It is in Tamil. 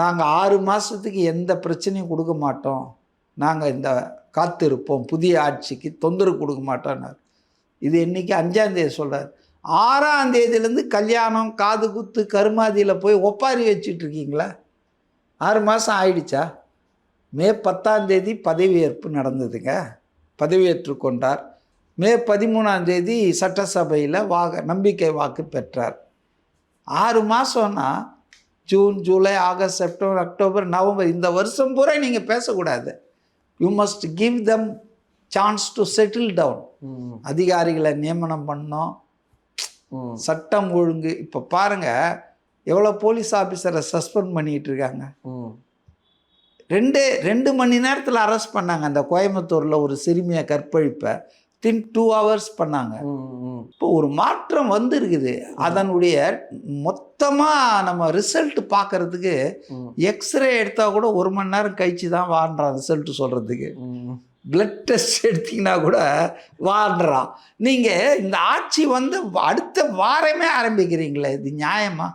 நாங்கள் 6 மாதத்துக்கு எந்த பிரச்சனையும் கொடுக்க மாட்டோம், நாங்கள் இந்த காத்திருப்போம், புதிய ஆட்சிக்கு தொந்தரவு கொடுக்க மாட்டோம்னார். இது இன்றைக்கி 5ஆம் தேதி சொல்கிறார். 6ஆம் தேதியிலேருந்து கல்யாணம், காது குத்து, கருமாதியில் போய் ஒப்பாரி வச்சுட்டு இருக்கீங்களா? 6 மாதம் ஆயிடுச்சா? மே 10ஆம் தேதி பதவியேற்பு நடந்ததுங்க. பதவியேற்று கொண்டார். மே 13ஆம் தேதி சட்டசபையில் நம்பிக்கை வாக்கு பெற்றார். 6 மாதம்னா June, July, August, September, October, November, இந்த வருஷம் பூரா நீங்கள் பேசக்கூடாது. You must give them chance to settle down. அதிகாரிகளை நியமனம் பண்ணோம், சட்டம் ஒழுங்கு. இப்போ பாருங்கள், எவ்வளோ போலீஸ் ஆஃபீஸரை சஸ்பெண்ட் பண்ணிகிட்டு இருக்காங்க. 2 மணி நேரத்தில் அரெஸ்ட் பண்ணாங்க. அந்த கோயம்புத்தூரில் ஒரு சிறுமியை கற்பழிப்பை 2 hours பண்ணாங்க. இப்போ ஒரு மாற்றம் வந்துருக்குது. அதனுடைய மொத்தமாக நம்ம ரிசல்ட் பார்க்கறதுக்கு எக்ஸ்ரே எடுத்தால் கூட 1 மணி நேரம் கழிச்சு தான் வாழ்றான் ரிசல்ட் சொல்கிறதுக்கு. பிளட் டெஸ்ட் எடுத்திங்கன்னா கூட வாழ்றான். நீங்கள் இந்த ஆட்சி வந்து அடுத்த வாரமே ஆரம்பிக்கிறீங்களே, இது நியாயமா?